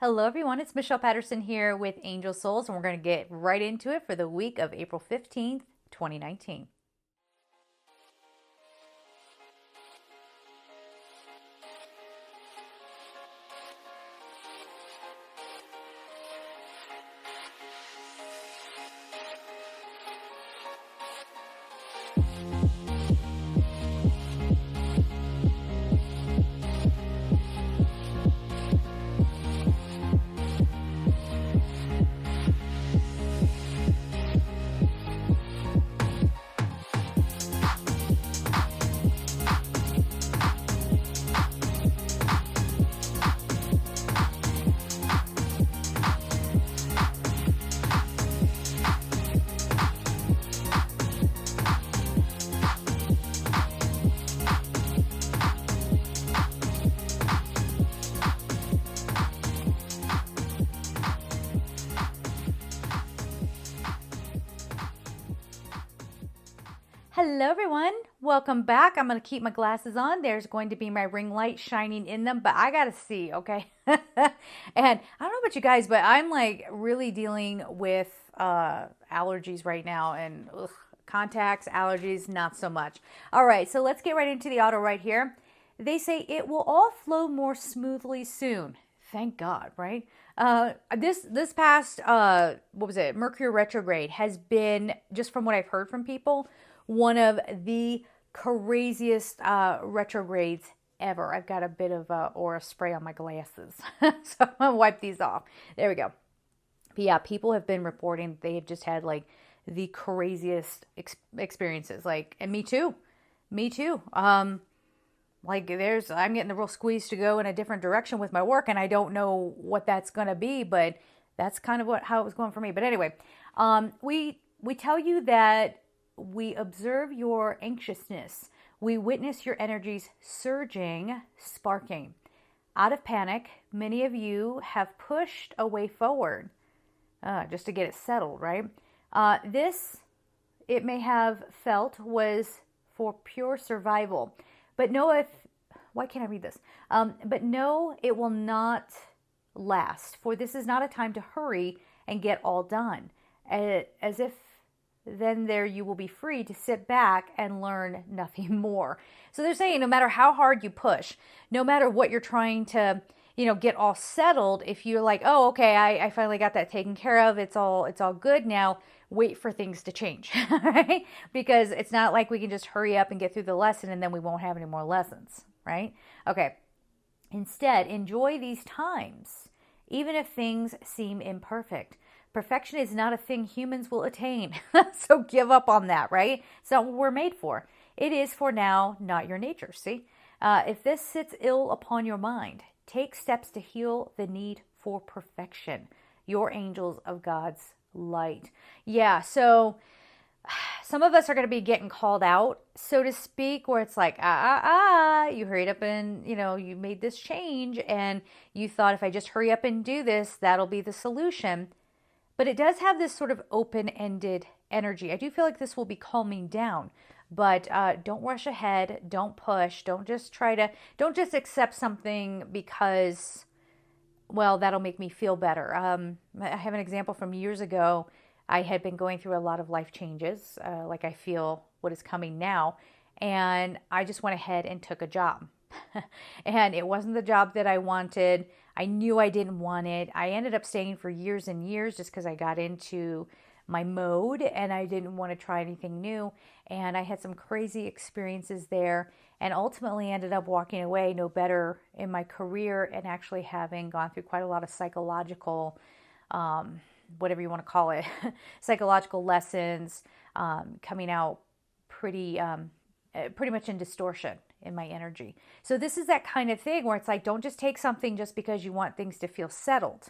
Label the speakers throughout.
Speaker 1: Hello everyone, it's Michelle Patterson here with Angel Souls, and we're going to get right into it for the week of April 15th, 2019. Hello everyone, welcome back. I'm going to keep my glasses on. There's going to be my ring light shining in them, but I got to see, okay? And I don't know about you guys, but I'm like really dealing with allergies right now, and contacts, allergies, not so much. All right, so let's get right into the Autowrite here. They say it will all flow more smoothly soon. Thank God, right? This past, Mercury retrograde has been, just from what I've heard from people, one of the craziest retrogrades ever. I've got a bit of aura spray on my glasses, so I'm gonna wipe these off. There we go. But yeah, people have been reporting they have just had like the craziest experiences. Like, and me too. I'm getting the real squeeze to go in a different direction with my work, and I don't know what that's gonna be, but that's kind of how it was going for me. But anyway, we tell you that we observe your anxiousness. We witness your energies surging, sparking. Out of panic, many of you have pushed a way forward just to get it settled, right? It may have felt, was for pure survival. But why can't I read this? But no, it will not last, for this is not a time to hurry and get all done. As if then there you will be free to sit back and learn nothing more. So they're saying no matter how hard you push, no matter what you're trying to, get all settled, if you're like, oh, okay, I finally got that taken care of, it's all good now, wait for things to change, right? Because it's not like we can just hurry up and get through the lesson and then we won't have any more lessons, right? Okay. Instead, enjoy these times, even if things seem imperfect. Perfection is not a thing humans will attain. So give up on that, right? It's not what we're made for. It is for now, not your nature, see? If this sits ill upon your mind, take steps to heal the need for perfection. Your angels of God's light. Yeah, so some of us are going to be getting called out, so to speak, where it's like, you hurried up and, you made this change and you thought if I just hurry up and do this, that'll be the solution. But it does have this sort of open-ended energy. I do feel like this will be calming down, but don't rush ahead. Don't push. Don't just accept something because, well, that'll make me feel better. I have an example from years ago. I had been going through a lot of life changes, like I feel what is coming now, and I just went ahead and took a job. And it wasn't the job that I wanted. I knew I didn't want it. I ended up staying for years and years just because I got into my mode and I didn't want to try anything new. And I had some crazy experiences there and ultimately ended up walking away no better in my career and actually having gone through quite a lot of psychological, whatever you want to call it, psychological lessons, coming out pretty much in distortion in my energy. So this is that kind of thing where it's like, don't just take something just because you want things to feel settled.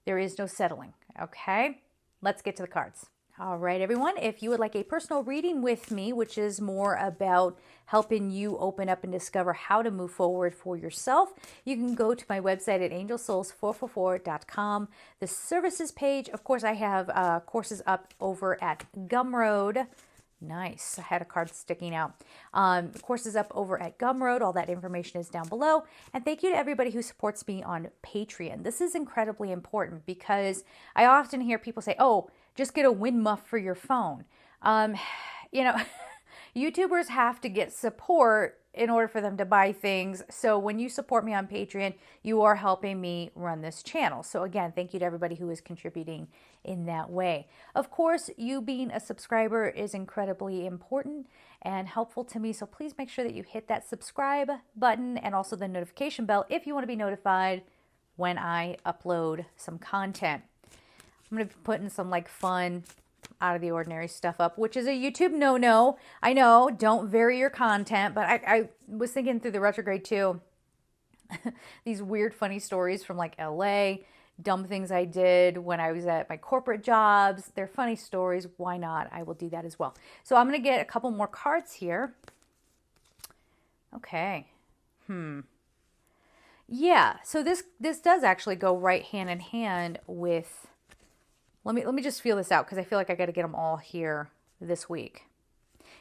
Speaker 1: There is no settling. Okay, let's get to the cards. All right, everyone, if you would like a personal reading with me, which is more about helping you open up and discover how to move forward for yourself, you can go to my website at angelsouls444.com. The services page, of course, I have courses up over at Gumroad. Nice. I had a card sticking out. Course is up over at Gumroad. All that information is down below. And thank you to everybody who supports me on Patreon. This is incredibly important because I often hear people say, oh, just get a wind muff for your phone. You know, YouTubers have to get support in order for them to buy things. So when you support me on Patreon, you are helping me run this channel. So again, thank you to everybody who is contributing in that way. Of course, you being a subscriber is incredibly important and helpful to me. So please make sure that you hit that subscribe button and also the notification bell if you want to be notified when I upload some content. I'm going to be putting some like fun, out of the ordinary stuff up, which is a YouTube no-no. I know, don't vary your content, but I was thinking through the retrograde too. These weird, funny stories from like LA, dumb things I did when I was at my corporate jobs. They're funny stories. Why not? I will do that as well. So I'm going to get a couple more cards here. Okay. Yeah, so this does actually go right hand in hand with... Let me just feel this out because I feel like I got to get them all here this week.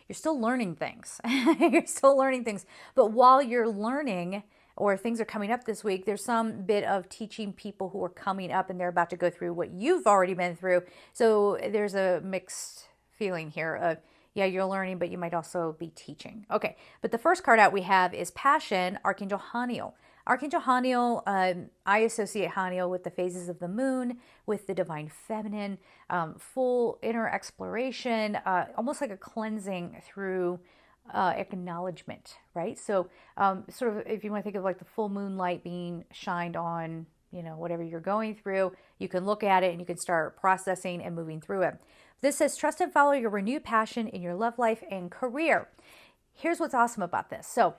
Speaker 1: You're still learning things. You're still learning things. But while you're learning or things are coming up this week, there's some bit of teaching people who are coming up and they're about to go through what you've already been through. So there's a mixed feeling here of, yeah, you're learning, but you might also be teaching. Okay, but the first card out we have is Passion, Archangel Haniel. Archangel Haniel, I associate Haniel with the phases of the moon, with the divine feminine, full inner exploration, almost like a cleansing through acknowledgement, right? So sort of if you want to think of like the full moonlight being shined on, you know, whatever you're going through, you can look at it and you can start processing and moving through it. This says, trust and follow your renewed passion in your love life and career. Here's what's awesome about this. So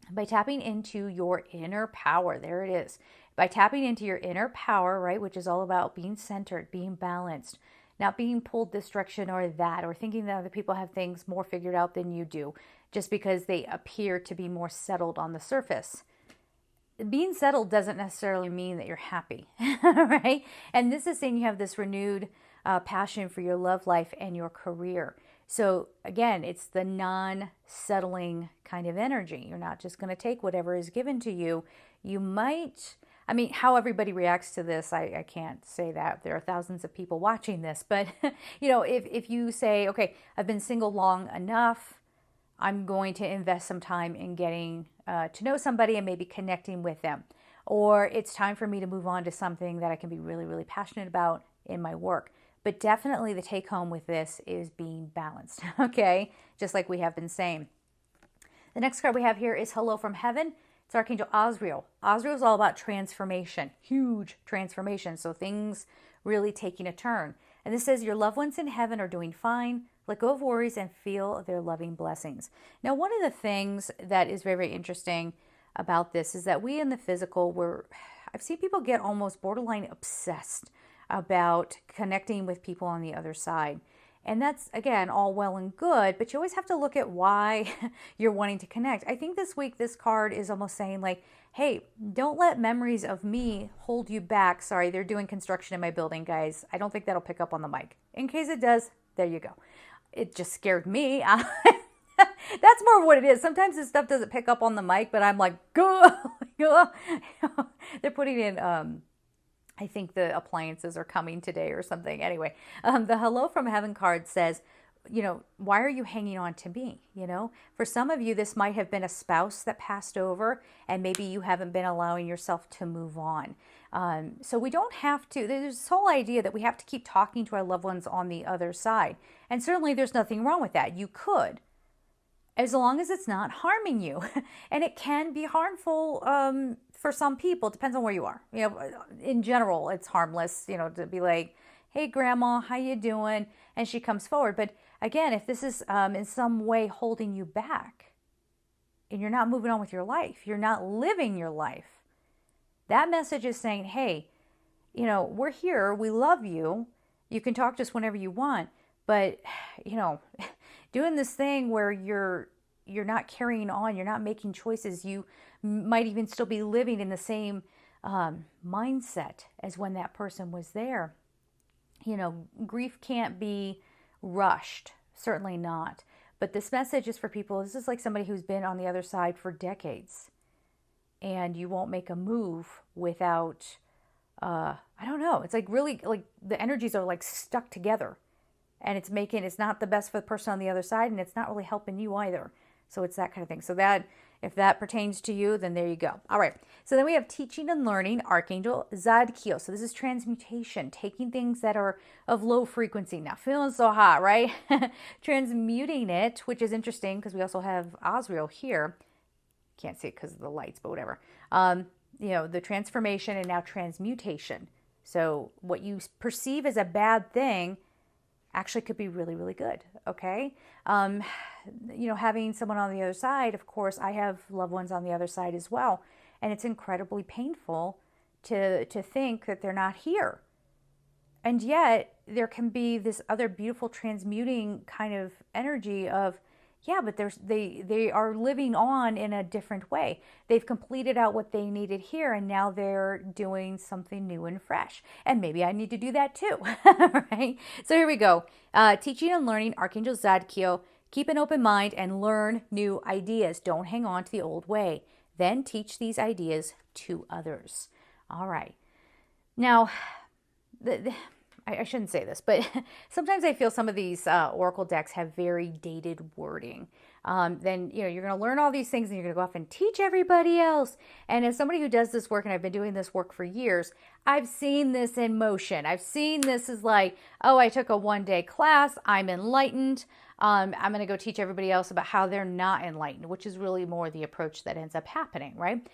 Speaker 1: by tapping into your inner power, there it is. By tapping into your inner power, right, which is all about being centered, being balanced, not being pulled this direction or that, or thinking that other people have things more figured out than you do, just because they appear to be more settled on the surface. Being settled doesn't necessarily mean that you're happy, right? And this is saying you have this renewed passion for your love life and your career. So again, it's the non-settling kind of energy. You're not just going to take whatever is given to you. You might, I mean, how everybody reacts to this, I can't say that. There are thousands of people watching this. But, you know, if you say, okay, I've been single long enough, I'm going to invest some time in getting to know somebody and maybe connecting with them. Or it's time for me to move on to something that I can be really, really passionate about in my work. But definitely the take home with this is being balanced, okay? Just like we have been saying. The next card we have here is Hello from Heaven. It's Archangel Azrael. Azrael is all about transformation, huge transformation. So things really taking a turn. And this says your loved ones in heaven are doing fine. Let go of worries and feel their loving blessings. Now, one of the things that is very, very interesting about this is that we in the physical, I've seen people get almost borderline obsessed about connecting with people on the other side. And that's, again, all well and good, but you always have to look at why you're wanting to connect. I think this week, this card is almost saying like, hey, don't let memories of me hold you back. Sorry, they're doing construction in my building, guys. I don't think that'll pick up on the mic. In case it does, there you go. It just scared me. That's more of what it is. Sometimes this stuff doesn't pick up on the mic, but I'm like, go. They're putting in, I think the appliances are coming today or something. Anyway, the Hello from Heaven card says, you know, why are you hanging on to me? You know, for some of you, this might have been a spouse that passed over and maybe you haven't been allowing yourself to move on. So we don't have to, there's this whole idea that we have to keep talking to our loved ones on the other side. And certainly there's nothing wrong with that. You could, as long as it's not harming you. And it can be harmful for some people. It depends on where you are. You know, in general, it's harmless, you know, to be like, hey, grandma, how you doing? And she comes forward. But again, if this is in some way holding you back and you're not moving on with your life, you're not living your life, that message is saying, hey, you know, we're here. We love you. You can talk to us whenever you want. But, you know, doing this thing where you're not carrying on, you're not making choices, you might even still be living in the same mindset as when that person was there. You know, grief can't be rushed Certainly not. But this message is for people. This is like somebody who's been on the other side for decades, and you won't make a move without, I don't know. It's like really like the energies are like stuck together, and it's not the best for the person on the other side, and it's not really helping you either. So it's that kind of thing. So that, if that pertains to you, then there you go. All right. So then we have teaching and learning, Archangel Zadkiel. So this is transmutation, taking things that are of low frequency. Now, feeling so hot, right? Transmuting it, which is interesting because we also have Azrael here. Can't see it because of the lights, but whatever. The transformation and now transmutation. So what you perceive as a bad thing actually could be really, really good. Okay. Having someone on the other side, of course, I have loved ones on the other side as well. And it's incredibly painful to think that they're not here. And yet there can be this other beautiful transmuting kind of energy of, yeah, but they are living on in a different way. They've completed out what they needed here, and now they're doing something new and fresh. And maybe I need to do that too, right? So here we go. Teaching and learning, Archangel Zadkiel. Keep an open mind and learn new ideas. Don't hang on to the old way. Then teach these ideas to others. All right. Now, I shouldn't say this, but sometimes I feel some of these oracle decks have very dated wording. Then, you're going to learn all these things and you're going to go off and teach everybody else. And as somebody who does this work, and I've been doing this work for years, I've seen this in motion. I've seen this as like, oh, I took a one-day class. I'm enlightened. I'm going to go teach everybody else about how they're not enlightened, which is really more the approach that ends up happening, right?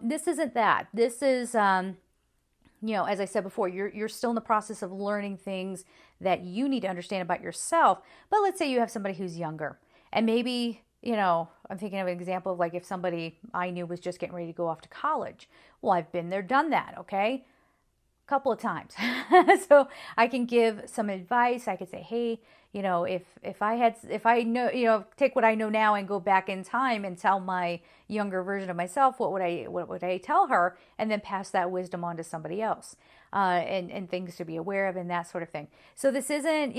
Speaker 1: This isn't that. This is... as I said before, you're still in the process of learning things that you need to understand about yourself. But let's say you have somebody who's younger, and maybe, I'm thinking of an example of like if somebody I knew was just getting ready to go off to college. Well, I've been there, done that, okay? A couple of times. So I can give some advice. I could say, hey, if I know, take what I know now and go back in time and tell my younger version of myself, what would I tell her, and then pass that wisdom on to somebody else, and things to be aware of and that sort of thing. So this isn't,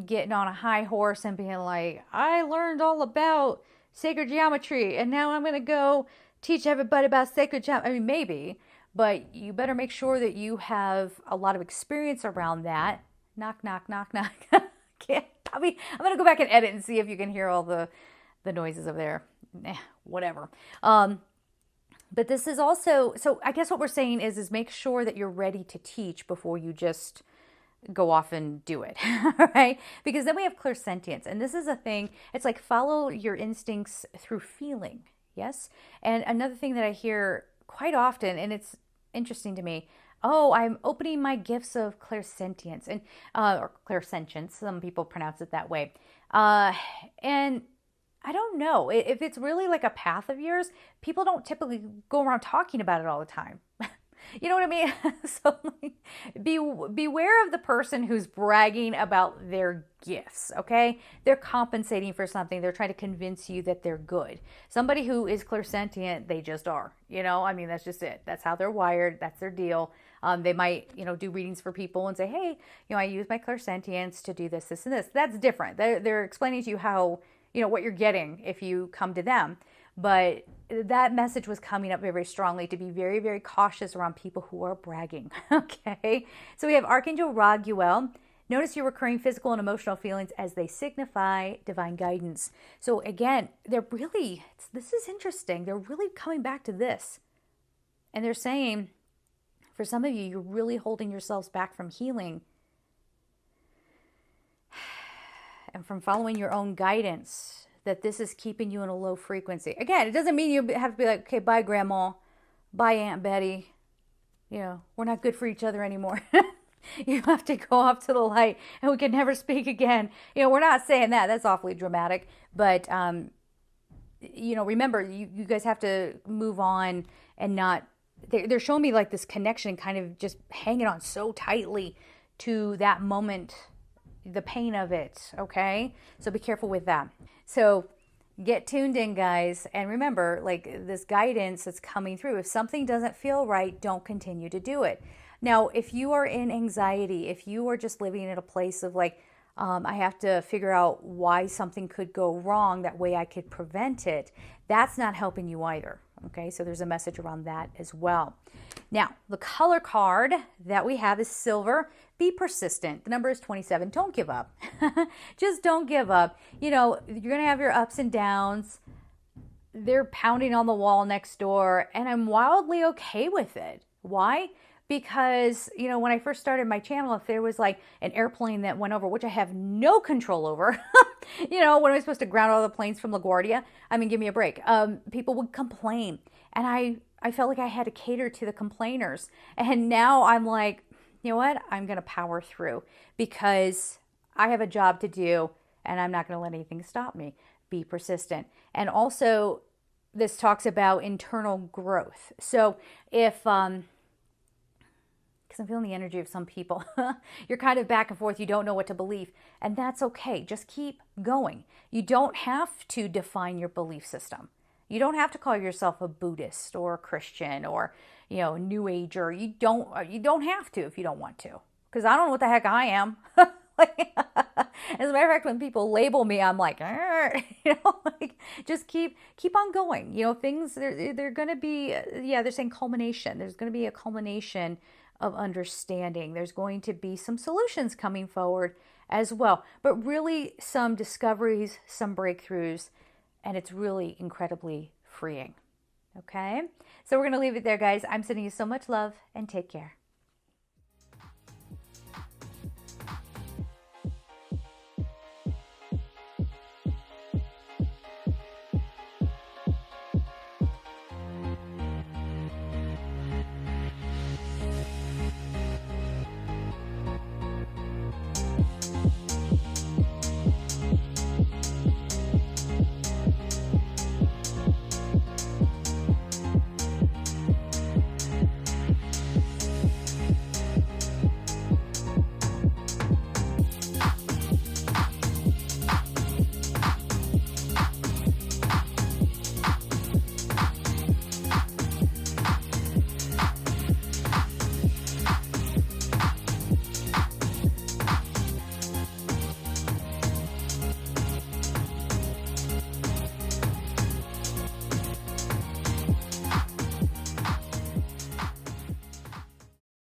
Speaker 1: getting on a high horse and being like, I learned all about sacred geometry and now I'm going to go teach everybody about sacred geometry. I mean, maybe, but you better make sure that you have a lot of experience around that. Knock, knock, knock, knock. I'm going to go back and edit and see if you can hear all the noises over there. Whatever. But this is also, so I guess what we're saying is make sure that you're ready to teach before you just go off and do it, right? Because then we have clairsentience. And this is a thing, it's like follow your instincts through feeling, yes? And another thing that I hear quite often, and it's interesting to me, oh, I'm opening my gifts of clairsentience, and or clairsentience, some people pronounce it that way. And I don't know if it's really like a path of yours. People don't typically go around talking about it all the time. You know what I mean? So beware of the person who's bragging about their gifts, okay? They're compensating for something. They're trying to convince you that they're good. Somebody who is clairsentient, they just are. I mean, that's just it. That's how they're wired. That's their deal. They might, do readings for people and say, hey, I use my clairsentience to do this, this, and this. That's different. They're explaining to you how, what you're getting if you come to them. But that message was coming up very, very strongly to be very, very cautious around people who are bragging. Okay. So we have Archangel Raguel. Notice your recurring physical and emotional feelings as they signify divine guidance. So again, this is interesting. They're really coming back to this. And they're saying, for some of you, you're really holding yourselves back from healing and from following your own guidance, that this is keeping you in a low frequency. Again, it doesn't mean you have to be like, okay, bye, Grandma. Bye, Aunt Betty. We're not good for each other anymore. You have to go off to the light and we can never speak again. We're not saying that. That's awfully dramatic. But, remember, you guys have to move on and not, they're showing me like this connection kind of just hanging on so tightly to that moment, the pain of it, okay? So be careful with that. So get tuned in, guys. And remember, like this guidance that's coming through, if something doesn't feel right, don't continue to do it. Now, if you are in anxiety, if you are just living in a place of like, I have to figure out why something could go wrong. That way I could prevent it. That's not helping you either. Okay, so there's a message around that as well. Now, the color card that we have is silver. Be persistent. The number is 27. Don't give up. Just don't give up. You know, you're going to have your ups and downs. They're pounding on the wall next door, and I'm wildly okay with it. Why? Because, you know, when I first started my channel, if there was like an airplane that went over, which I have no control over, you know, when I was supposed to ground all the planes from LaGuardia, I mean, give me a break. People would complain, and I felt like I had to cater to the complainers. And now I'm like, you know what? I'm going to power through because I have a job to do, and I'm not going to let anything stop me. Be persistent. And also, this talks about internal growth. So if, because I'm feeling the energy of some people, you're kind of back and forth, you don't know what to believe, and that's okay. Just keep going. You don't have to define your belief system. You don't have to call yourself a Buddhist or a Christian or, you know, New Ager. You don't have to if you don't want to, because I don't know what the heck I am. As a matter of fact, when people label me, I'm like, you know, like, just keep on going. You know, things, they're going to be, yeah, they're saying culmination. There's going to be a culmination of understanding. There's going to be some solutions coming forward as well, but really some discoveries, some breakthroughs, and it's really incredibly freeing. Okay, so we're going to leave it there, guys. I'm sending you so much love, and take care.